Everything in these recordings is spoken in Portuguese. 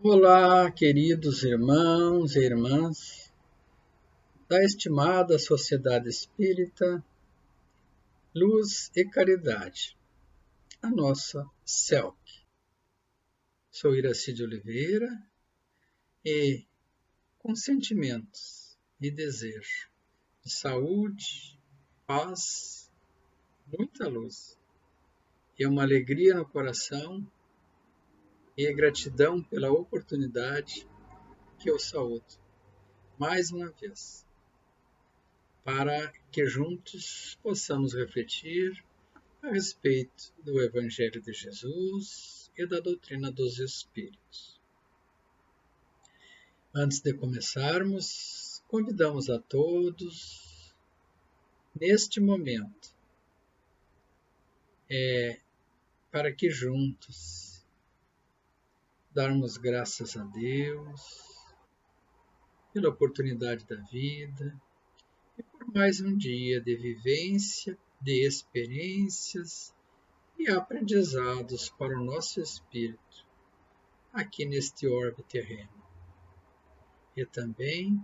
Olá, queridos irmãos e irmãs da estimada Sociedade Espírita Luz e Caridade, a nossa CELC. Sou Iraci de Oliveira e, com sentimentos e desejo de saúde, paz, muita luz e uma alegria no coração e gratidão pela oportunidade que eu saúdo mais uma vez, para que juntos possamos refletir a respeito do Evangelho de Jesus e da doutrina dos Espíritos. Antes de começarmos, convidamos a todos, neste momento, para que juntos darmos graças a Deus pela oportunidade da vida e por mais um dia de vivência, de experiências e aprendizados para o nosso espírito aqui neste orbe terreno. E também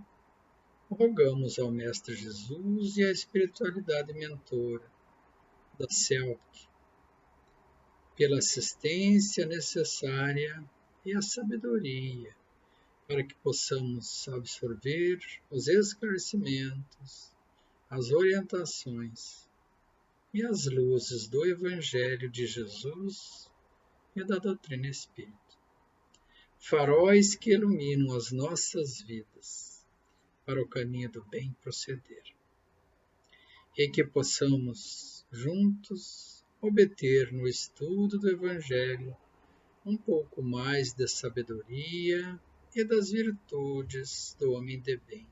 rogamos ao Mestre Jesus e à espiritualidade mentora da CELC pela assistência necessária e a sabedoria para que possamos absorver os esclarecimentos, as orientações e as luzes do Evangelho de Jesus e da doutrina espírita. Faróis que iluminam as nossas vidas para o caminho do bem proceder. E que possamos, juntos, obter no estudo do Evangelho um pouco mais da sabedoria e das virtudes do homem de bem,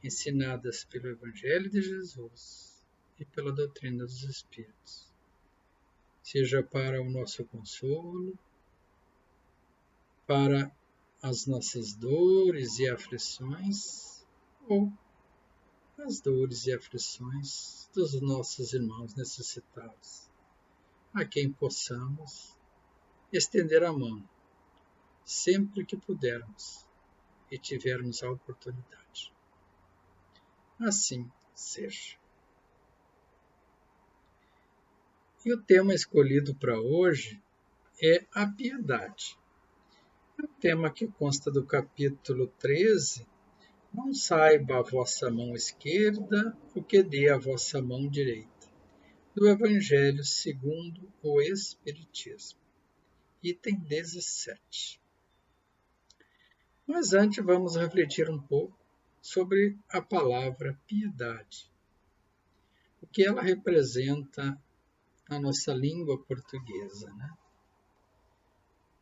ensinadas pelo Evangelho de Jesus e pela doutrina dos Espíritos, seja para o nosso consolo, para as nossas dores e aflições, ou as dores e aflições dos nossos irmãos necessitados, a quem possamos estender a mão, sempre que pudermos e tivermos a oportunidade. Assim seja. E o tema escolhido para hoje é a piedade. É um tema que consta do capítulo 13, não saiba a vossa mão esquerda o que dê a vossa mão direita, do Evangelho segundo o Espiritismo, item 17. Mas antes vamos refletir um pouco sobre a palavra piedade, o que ela representa na nossa língua portuguesa, né?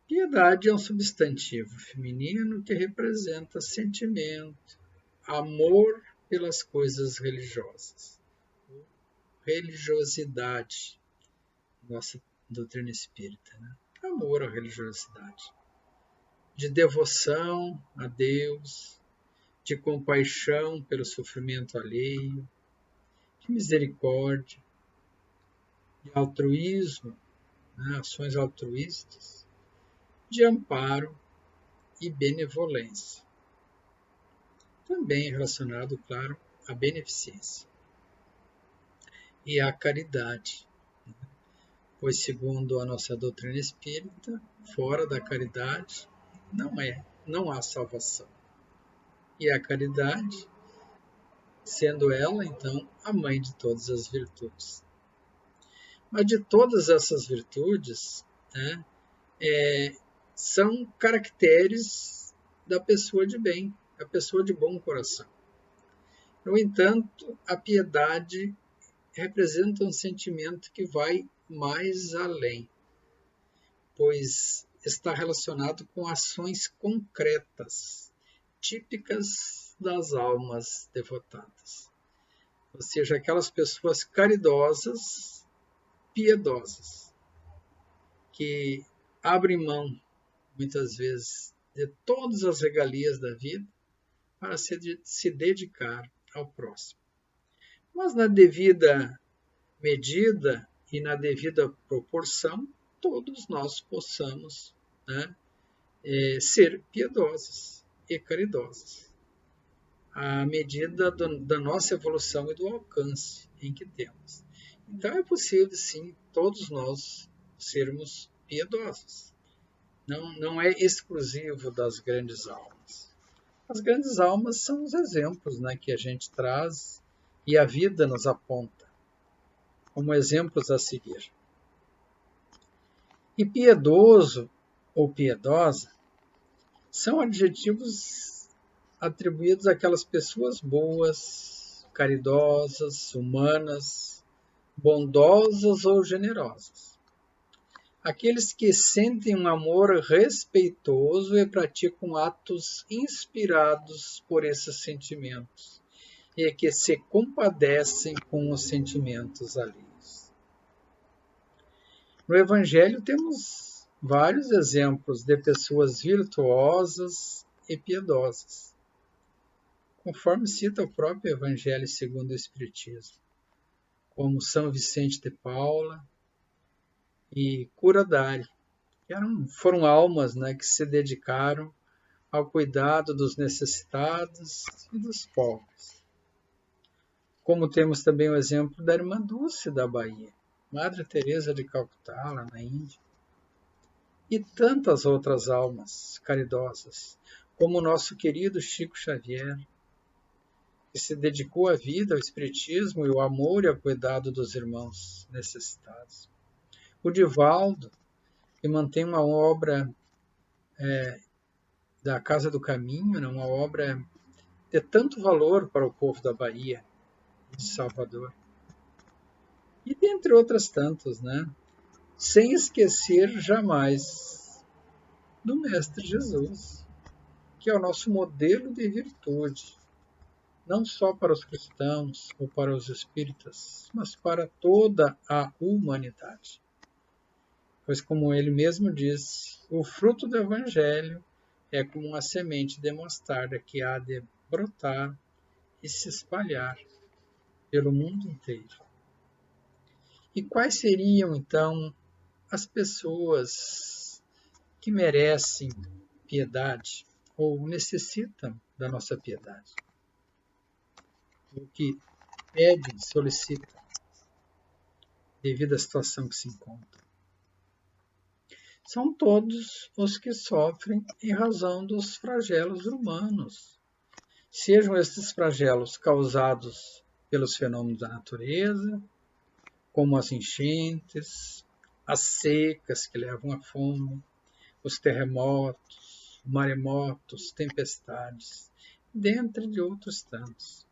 Piedade é um substantivo feminino que representa sentimento, amor pelas coisas religiosas, religiosidade, nossa doutrina espírita, né? Amor à religiosidade, de devoção a Deus, de compaixão pelo sofrimento alheio, de misericórdia, de altruísmo, né? Ações altruístas, de amparo e benevolência. Também relacionado, claro, à beneficência e à caridade, pois, segundo a nossa doutrina espírita, fora da caridade não há salvação. E a caridade, sendo ela, então, a mãe de todas as virtudes. Mas de todas essas virtudes, né, são caracteres da pessoa de bem, da pessoa de bom coração. No entanto, a piedade representa um sentimento que vai mais além, pois está relacionado com ações concretas, típicas das almas devotadas. Ou seja, aquelas pessoas caridosas, piedosas, que abrem mão, muitas vezes, de todas as regalias da vida para se dedicar ao próximo. Mas na devida medida e na devida proporção, todos nós possamos, né, ser piedosos e caridosos, à medida da nossa evolução e do alcance em que temos. Então é possível, sim, todos nós sermos piedosos. Não é exclusivo das grandes almas. As grandes almas são os exemplos, né, que a gente traz e a vida nos aponta como exemplos a seguir. E piedoso ou piedosa são adjetivos atribuídos àquelas pessoas boas, caridosas, humanas, bondosas ou generosas. Aqueles que sentem um amor respeitoso e praticam atos inspirados por esses sentimentos e que se compadecem com os sentimentos alheios. No Evangelho temos vários exemplos de pessoas virtuosas e piedosas, conforme cita o próprio Evangelho segundo o Espiritismo, como São Vicente de Paula e Curadari, que foram almas, né, que se dedicaram ao cuidado dos necessitados e dos pobres. Como temos também o exemplo da Irmã Dulce da Bahia, Madre Teresa de Calcutá, lá na Índia, e tantas outras almas caridosas, como o nosso querido Chico Xavier, que se dedicou a vida ao espiritismo e ao amor e ao cuidado dos irmãos necessitados. O Divaldo, que mantém uma obra da Casa do Caminho, né, uma obra de tanto valor para o povo da Bahia, de Salvador. E dentre outras tantas, né? Sem esquecer jamais do Mestre Jesus, que é o nosso modelo de virtude, não só para os cristãos ou para os espíritas, mas para toda a humanidade. Pois, como ele mesmo disse, o fruto do Evangelho é como uma semente de mostarda que há de brotar e se espalhar pelo mundo inteiro. E quais seriam, então, as pessoas que merecem piedade ou necessitam da nossa piedade? O que pedem, solicitam, devido à situação que se encontra? São todos os que sofrem em razão dos flagelos humanos, sejam estes flagelos causados pelos fenômenos da natureza, como as enchentes, as secas que levam à fome, os terremotos, maremotos, tempestades, dentre de outros tantos.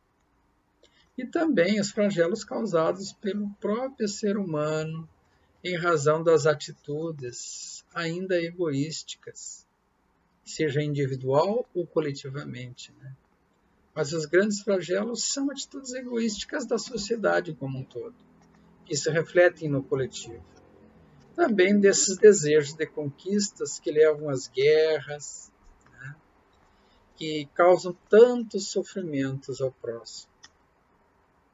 E também os flagelos causados pelo próprio ser humano, em razão das atitudes ainda egoísticas, seja individual ou coletivamente, né? Mas os grandes flagelos são atitudes egoísticas da sociedade como um todo, que se refletem no coletivo. Também desses desejos de conquistas que levam às guerras, né? Que causam tantos sofrimentos ao próximo.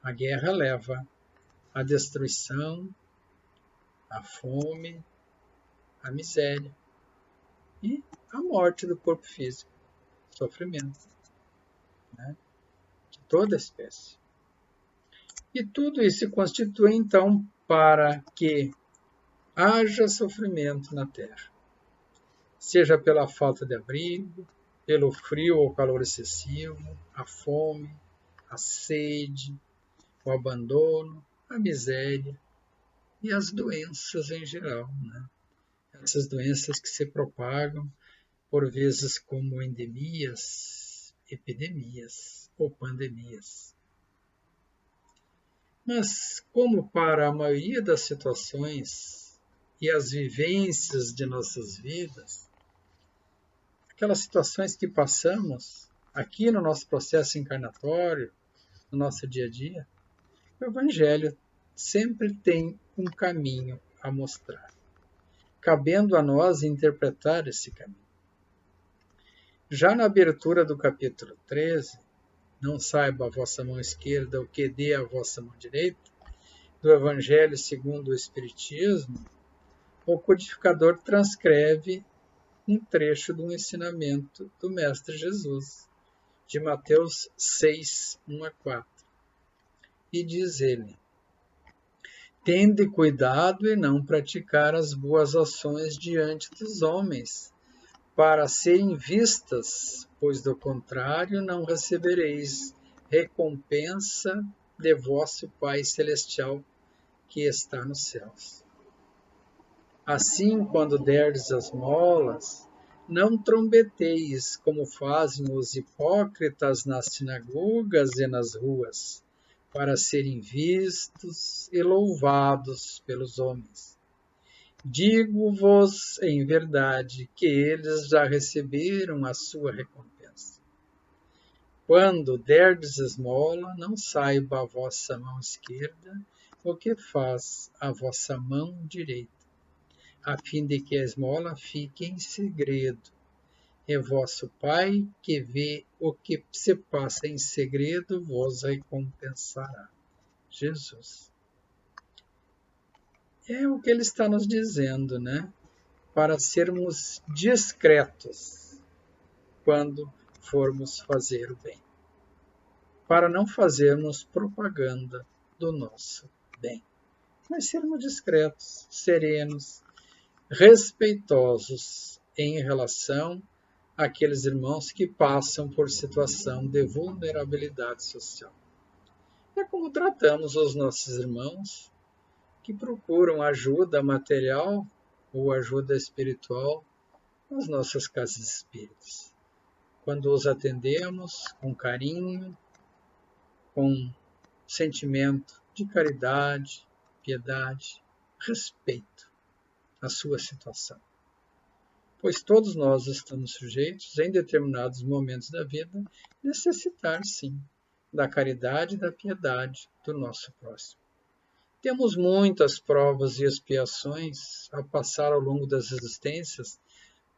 A guerra leva à destruição, à fome, à miséria e à morte do corpo físico, sofrimento, né, de toda a espécie. E tudo isso se constitui, então, para que haja sofrimento na Terra, seja pela falta de abrigo, pelo frio ou calor excessivo, a fome, a sede, o abandono, a miséria e as doenças em geral, né? Essas doenças que se propagam, por vezes como endemias, epidemias ou pandemias. Mas, como para a maioria das situações e as vivências de nossas vidas, aquelas situações que passamos aqui no nosso processo encarnatório, no nosso dia a dia, o Evangelho sempre tem um caminho a mostrar, cabendo a nós interpretar esse caminho. Já na abertura do capítulo 13, não saiba a vossa mão esquerda o que dê a vossa mão direita, do Evangelho segundo o Espiritismo, o codificador transcreve um trecho do ensinamento do Mestre Jesus, de Mateus 6, 1 a 4. E diz ele: tende cuidado em não praticar as boas ações diante dos homens, para serem vistas, pois do contrário não recebereis recompensa de vosso Pai Celestial que está nos céus. Assim, quando derdes as esmolas, não trombeteis como fazem os hipócritas nas sinagogas e nas ruas, para serem vistos e louvados pelos homens. Digo-vos em verdade que eles já receberam a sua recompensa. Quando derdes esmola, não saiba a vossa mão esquerda o que faz a vossa mão direita, a fim de que a esmola fique em segredo. E vosso Pai, que vê o que se passa em segredo, vos recompensará. Jesus. É o que ele está nos dizendo, né? Para sermos discretos quando formos fazer o bem. Para não fazermos propaganda do nosso bem. Mas sermos discretos, serenos, respeitosos em relação àqueles irmãos que passam por situação de vulnerabilidade social. É como tratamos os nossos irmãos que procuram ajuda material ou ajuda espiritual nas nossas casas espíritas. Quando os atendemos com carinho, com sentimento de caridade, piedade, respeito à sua situação. Pois todos nós estamos sujeitos, em determinados momentos da vida, a necessitar, sim, da caridade e da piedade do nosso próximo. Temos muitas provas e expiações a passar ao longo das existências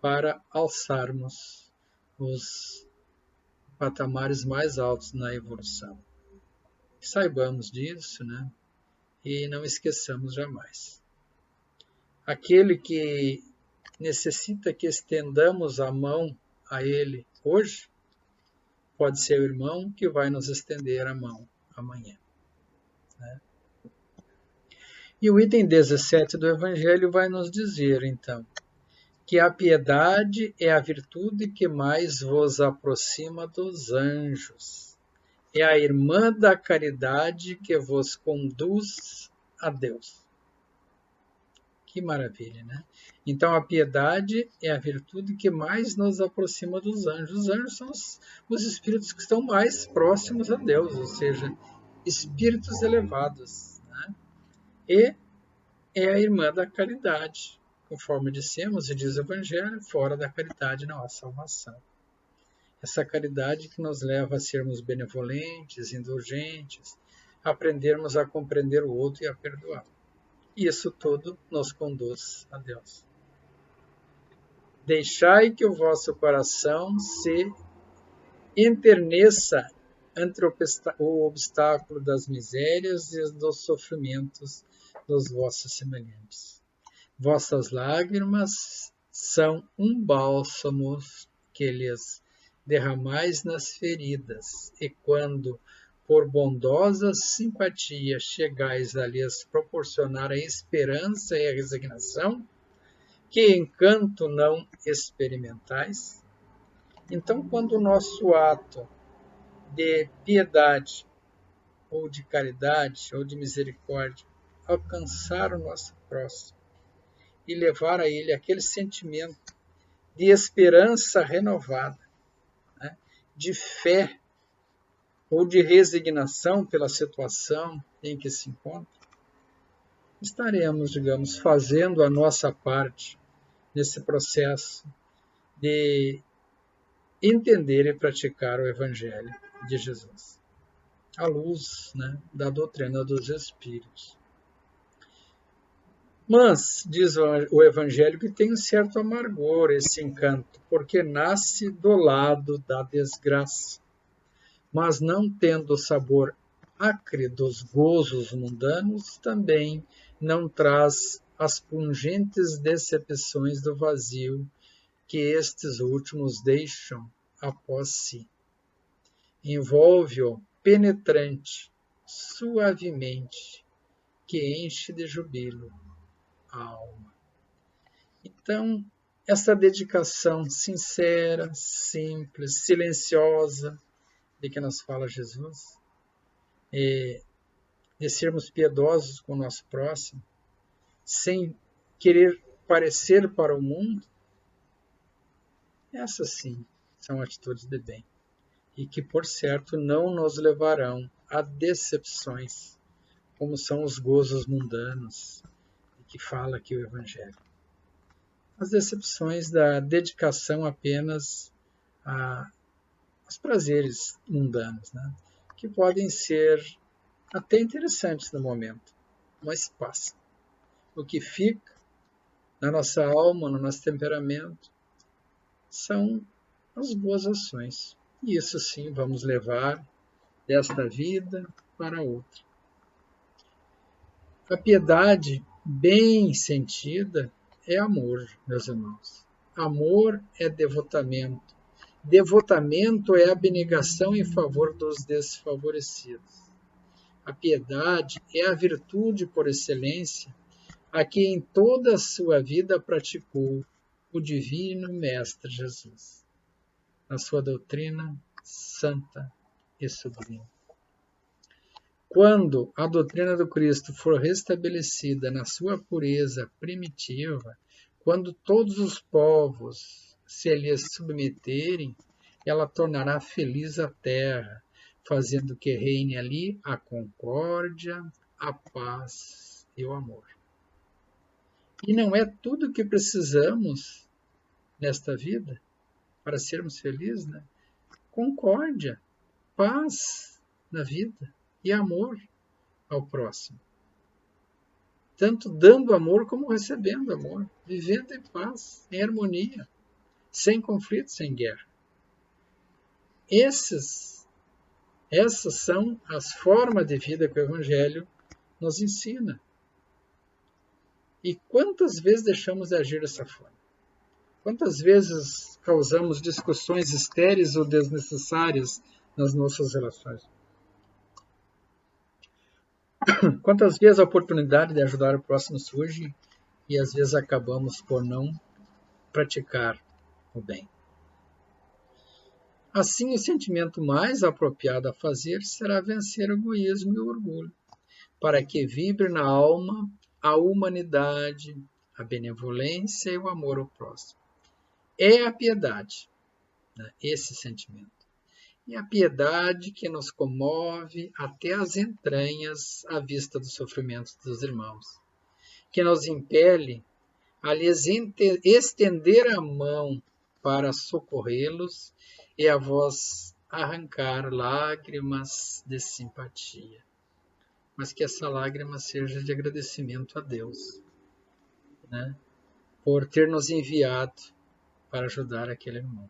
para alçarmos os patamares mais altos na evolução. Saibamos disso, né? E não esqueçamos jamais. Aquele que necessita que estendamos a mão a ele hoje, pode ser o irmão que vai nos estender a mão amanhã, né? E o item 17 do Evangelho vai nos dizer, então, que a piedade é a virtude que mais vos aproxima dos anjos. É a irmã da caridade que vos conduz a Deus. Que maravilha, né? Então, a piedade é a virtude que mais nos aproxima dos anjos. Os anjos são os espíritos que estão mais próximos a Deus, ou seja, espíritos elevados, né? E é a irmã da caridade. Conforme dissemos e diz o Evangelho, fora da caridade não há salvação. Essa caridade que nos leva a sermos benevolentes, indulgentes, a aprendermos a compreender o outro e a perdoar. E isso tudo nos conduz a Deus. Deixai que o vosso coração se enterneça entre o obstáculo das misérias e dos sofrimentos dos vossos semelhantes. Vossas lágrimas são um bálsamo que lhes derramais nas feridas, e quando, por bondosa simpatia, chegais a lhes proporcionar a esperança e a resignação, que encanto não experimentais? Então, quando o nosso ato de piedade, ou de caridade, ou de misericórdia, alcançar o nosso próximo e levar a ele aquele sentimento de esperança renovada, né, de fé ou de resignação pela situação em que se encontra, estaremos, digamos, fazendo a nossa parte nesse processo de entender e praticar o Evangelho de Jesus, à luz, né, da doutrina dos Espíritos. Mas, diz o Evangelho, que tem um certo amargor esse encanto, porque nasce do lado da desgraça. Mas não tendo o sabor acre dos gozos mundanos, também não traz as pungentes decepções do vazio que estes últimos deixam após si. Envolve-o penetrante, suavemente, que enche de jubilo a alma. Então, essa dedicação sincera, simples, silenciosa, de que nos fala Jesus, de sermos piedosos com o nosso próximo, sem querer parecer para o mundo, essas sim são atitudes de bem, e que, por certo, não nos levarão a decepções, como são os gozos mundanos, que fala aqui o Evangelho. As decepções da dedicação apenas aos prazeres mundanos, né? Que podem ser até interessantes no momento, mas passam. O que fica na nossa alma, no nosso temperamento, são as boas ações. E isso sim vamos levar desta vida para outra. A piedade bem sentida é amor, meus irmãos. Amor é devotamento. Devotamento é abnegação em favor dos desfavorecidos. A piedade é a virtude por excelência a que em toda a sua vida praticou o Divino Mestre Jesus, na sua doutrina santa e sublime. Quando a doutrina do Cristo for restabelecida na sua pureza primitiva, quando todos os povos se lhe submeterem, ela tornará feliz a terra, fazendo que reine ali a concórdia, a paz e o amor. E não é tudo o que precisamos nesta vida para sermos felizes, né? Concórdia, paz na vida e amor ao próximo. Tanto dando amor como recebendo amor, vivendo em paz, em harmonia, sem conflito, sem guerra. Essas são as formas de vida que o Evangelho nos ensina. E quantas vezes deixamos de agir dessa forma? Quantas vezes causamos discussões estéreis ou desnecessárias nas nossas relações? Quantas vezes a oportunidade de ajudar o próximo surge e às vezes acabamos por não praticar o bem? Assim, o sentimento mais apropriado a fazer será vencer o egoísmo e o orgulho, para que vibre na alma a humanidade, a benevolência e o amor ao próximo. É a piedade, né, esse sentimento. E a piedade que nos comove até as entranhas à vista dos sofrimentos dos irmãos, que nos impele a lhes estender a mão para socorrê-los e a vós arrancar lágrimas de simpatia. Mas que essa lágrima seja de agradecimento a Deus, né, por ter nos enviado para ajudar aquele irmão.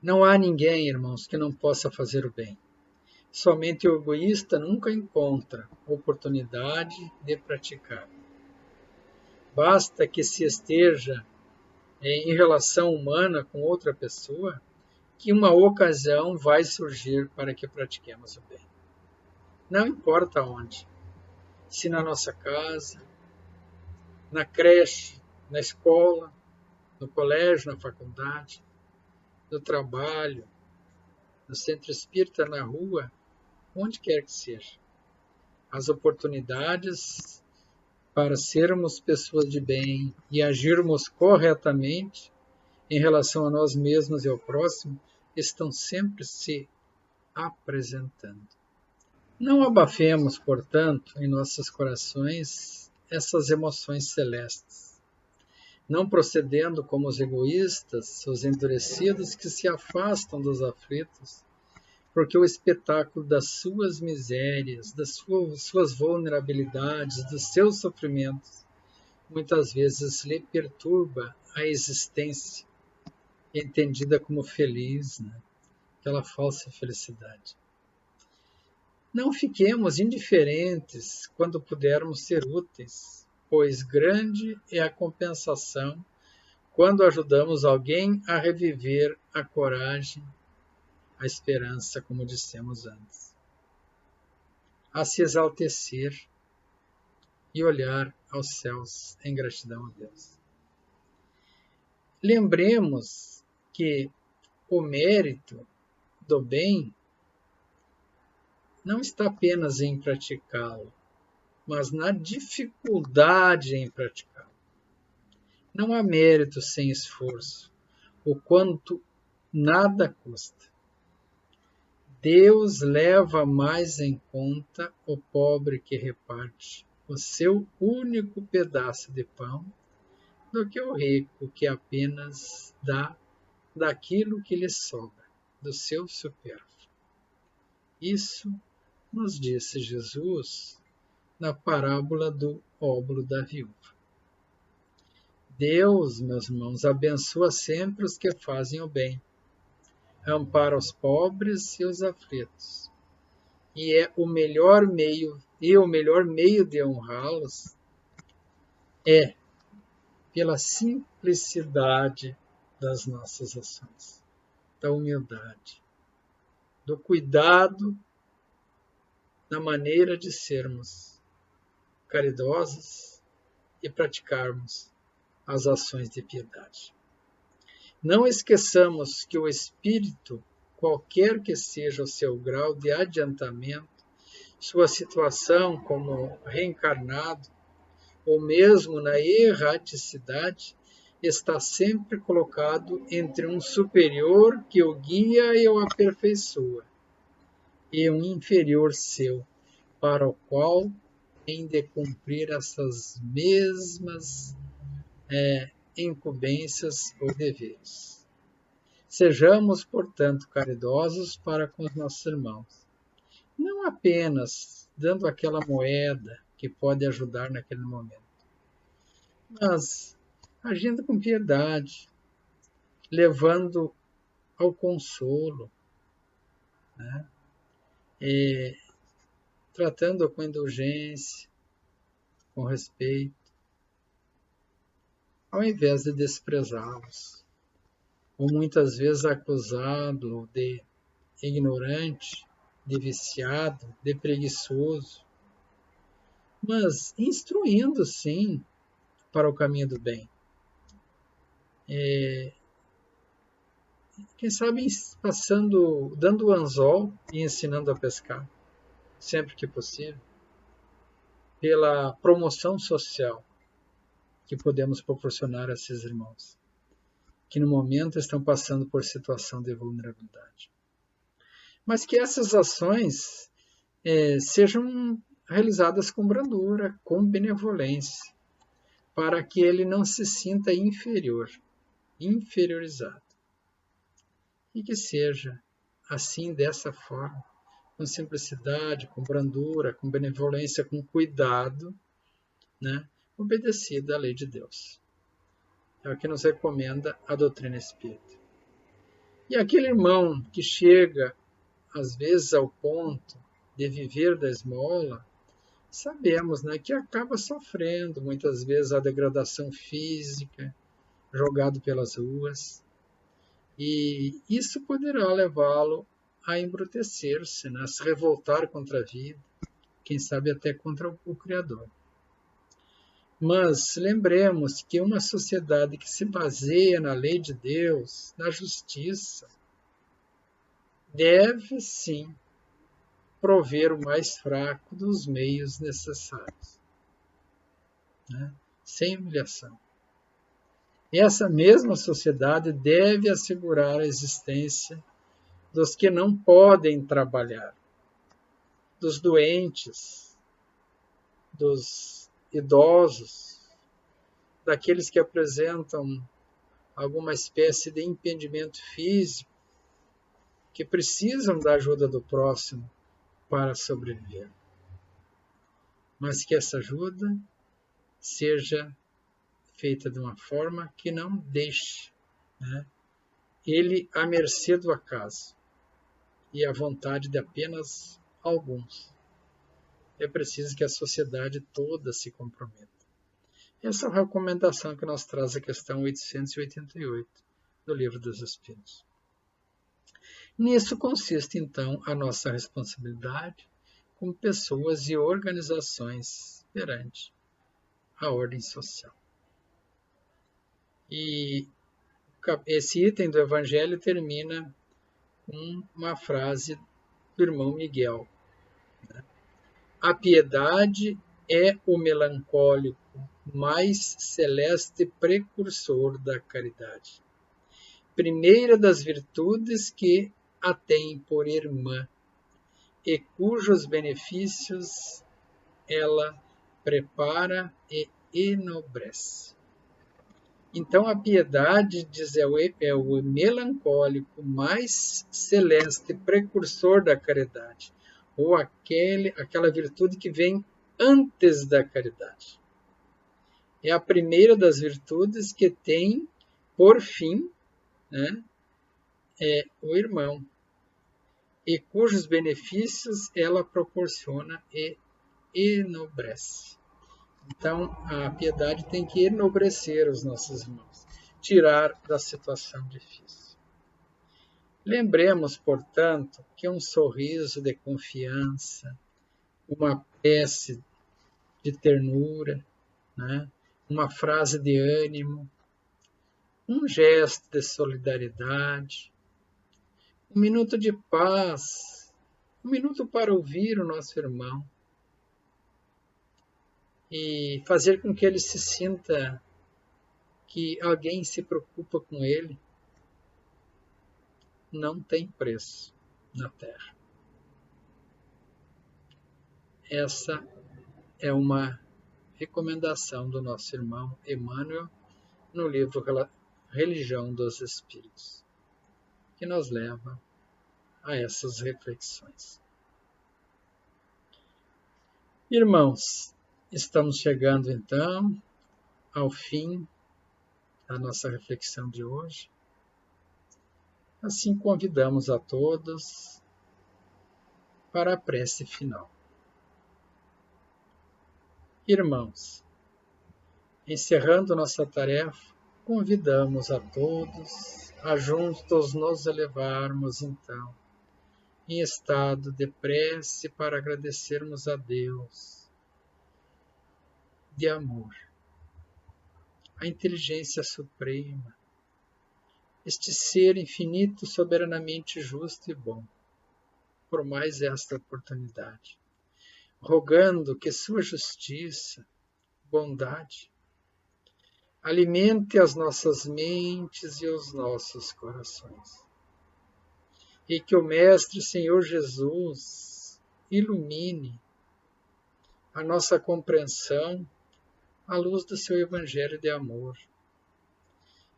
Não há ninguém, irmãos, que não possa fazer o bem. Somente o egoísta nunca encontra oportunidade de praticar. Basta que se esteja em relação humana com outra pessoa, que uma ocasião vai surgir para que pratiquemos o bem. Não importa onde, se na nossa casa, na creche, na escola, no colégio, na faculdade, no trabalho, no centro espírita, na rua, onde quer que seja. As oportunidades para sermos pessoas de bem e agirmos corretamente em relação a nós mesmos e ao próximo estão sempre se apresentando. Não abafemos, portanto, em nossos corações essas emoções celestes, não procedendo como os egoístas, os endurecidos que se afastam dos aflitos, porque o espetáculo das suas misérias, das suas vulnerabilidades, dos seus sofrimentos, muitas vezes lhe perturba a existência, entendida como feliz, né? Aquela falsa felicidade. Não fiquemos indiferentes quando pudermos ser úteis, pois grande é a compensação quando ajudamos alguém a reviver a coragem, a esperança, como dissemos antes, a se exaltecer e olhar aos céus em gratidão a Deus. Lembremos que o mérito do bem não está apenas em praticá-lo, mas na dificuldade em praticá-lo. Não há mérito sem esforço, o quanto nada custa. Deus leva mais em conta o pobre que reparte o seu único pedaço de pão do que o rico que apenas dá daquilo que lhe sobra, do seu supérfluo. Isso nos disse Jesus na parábola do óbolo da viúva. Deus, meus irmãos, abençoa sempre os que fazem o bem, ampara os pobres e os aflitos. E o melhor meio de honrá-los é pela simplicidade das nossas ações, da humildade, do cuidado na maneira de sermos caridosos e praticarmos as ações de piedade. Não esqueçamos que o espírito, qualquer que seja o seu grau de adiantamento, sua situação como reencarnado, ou mesmo na erraticidade, está sempre colocado entre um superior que o guia e o aperfeiçoa, e um inferior seu, para o qual tem de cumprir essas mesmas incumbências ou deveres. Sejamos, portanto, caridosos para com os nossos irmãos, não apenas dando aquela moeda que pode ajudar naquele momento, mas agindo com piedade, levando ao consolo, né? E tratando com indulgência, com respeito, ao invés de desprezá-los, ou muitas vezes acusá-lo de ignorante, de viciado, de preguiçoso, mas instruindo sim para o caminho do bem. Quem sabe dando o anzol e ensinando a pescar, sempre que possível, pela promoção social que podemos proporcionar a esses irmãos, que no momento estão passando por situação de vulnerabilidade. Mas que essas ações sejam realizadas com brandura, com benevolência, para que ele não se sinta inferiorizado. E que seja assim, dessa forma, com simplicidade, com brandura, com benevolência, com cuidado, né, obedecida à lei de Deus. É o que nos recomenda a doutrina espírita. E aquele irmão que chega, às vezes, ao ponto de viver da esmola, sabemos, né, que acaba sofrendo, muitas vezes, a degradação física, jogado pelas ruas, e isso poderá levá-lo a embrutecer-se, né, a se revoltar contra a vida, quem sabe até contra o Criador. Mas lembremos que uma sociedade que se baseia na lei de Deus, na justiça, deve sim prover o mais fraco dos meios necessários, né? Sem humilhação. Essa mesma sociedade deve assegurar a existência dos que não podem trabalhar, dos doentes, dos idosos, daqueles que apresentam alguma espécie de impedimento físico, que precisam da ajuda do próximo para sobreviver. Mas que essa ajuda seja feita de uma forma que não deixe, né, ele à mercê do acaso e à vontade de apenas alguns. É preciso que a sociedade toda se comprometa. Essa é a recomendação que nos traz a questão 888 do Livro dos Espíritos. Nisso consiste, então, a nossa responsabilidade como pessoas e organizações perante a ordem social. E esse item do Evangelho termina com uma frase do irmão Miguel. A piedade é o melancólico mais celeste precursor da caridade. Primeira das virtudes que a tem por irmã e cujos benefícios ela prepara e enobrece. Então, a piedade, diz, é o melancólico mais celeste precursor da caridade, ou aquela virtude que vem antes da caridade. É a primeira das virtudes que tem, por fim, né, o irmão, e cujos benefícios ela proporciona e enobrece. Então, a piedade tem que enobrecer os nossos irmãos, tirar da situação difícil. Lembremos, portanto, que um sorriso de confiança, uma prece de ternura, né, uma frase de ânimo, um gesto de solidariedade, um minuto de paz, um minuto para ouvir o nosso irmão e fazer com que ele se sinta que alguém se preocupa com ele, não tem preço na Terra. Essa é uma recomendação do nosso irmão Emmanuel no livro Religião dos Espíritos, que nos leva a essas reflexões. Irmãos, estamos chegando então ao fim da nossa reflexão de hoje. Assim convidamos a todos para a prece final. Irmãos, encerrando nossa tarefa, convidamos a todos a juntos nos elevarmos então em estado de prece para agradecermos a Deus de amor, a inteligência suprema, este ser infinito, soberanamente justo e bom, por mais esta oportunidade, rogando que sua justiça, bondade, alimente as nossas mentes e os nossos corações. E que o Mestre Senhor Jesus ilumine a nossa compreensão à luz do seu Evangelho de amor.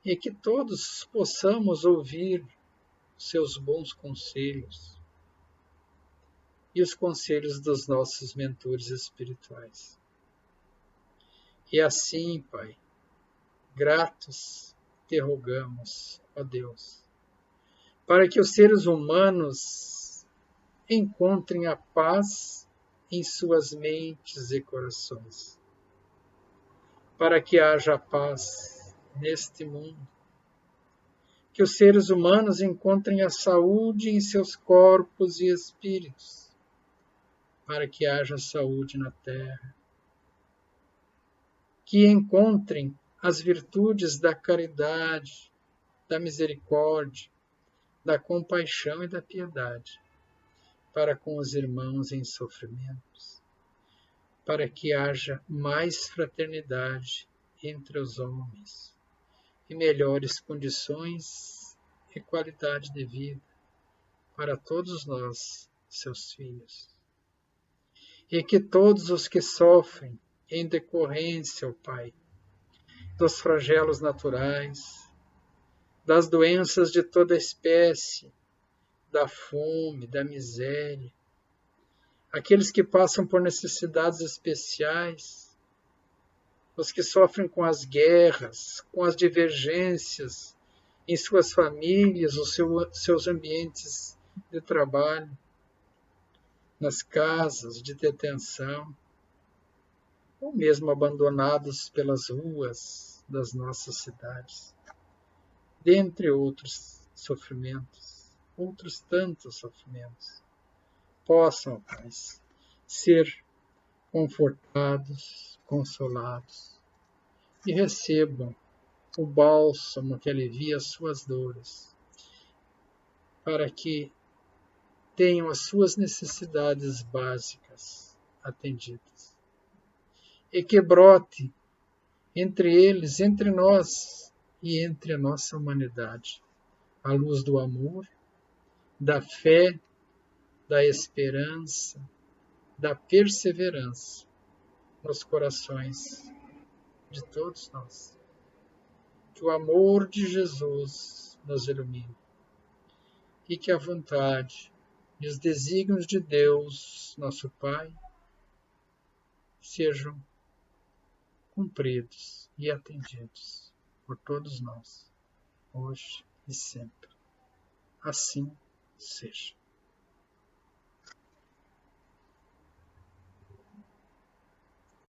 E que todos possamos ouvir seus bons conselhos e os conselhos dos nossos mentores espirituais. E assim, Pai, gratos te rogamos, ó Deus, para que os seres humanos encontrem a paz em suas mentes e corações, para que haja paz neste mundo, que os seres humanos encontrem a saúde em seus corpos e espíritos, para que haja saúde na terra, que encontrem as virtudes da caridade, da misericórdia, da compaixão e da piedade para com os irmãos em sofrimentos, para que haja mais fraternidade entre os homens e melhores condições e qualidade de vida para todos nós, seus filhos. E que todos os que sofrem em decorrência, ó Pai, dos flagelos naturais, das doenças de toda espécie, da fome, da miséria, aqueles que passam por necessidades especiais, os que sofrem com as guerras, com as divergências em suas famílias, os seus ambientes de trabalho, nas casas de detenção, ou mesmo abandonados pelas ruas das nossas cidades, dentre outros sofrimentos, outros tantos sofrimentos, possam, Pai, ser confortados, consolados e recebam o bálsamo que alivia as suas dores, para que tenham as suas necessidades básicas atendidas. E que brote entre eles, entre nós e entre a nossa humanidade, a luz do amor, da fé, da esperança, da perseverança nos corações de todos nós. Que o amor de Jesus nos ilumine e que a vontade e os desígnios de Deus, nosso Pai, sejam cumpridos e atendidos por todos nós, hoje e sempre. Assim seja.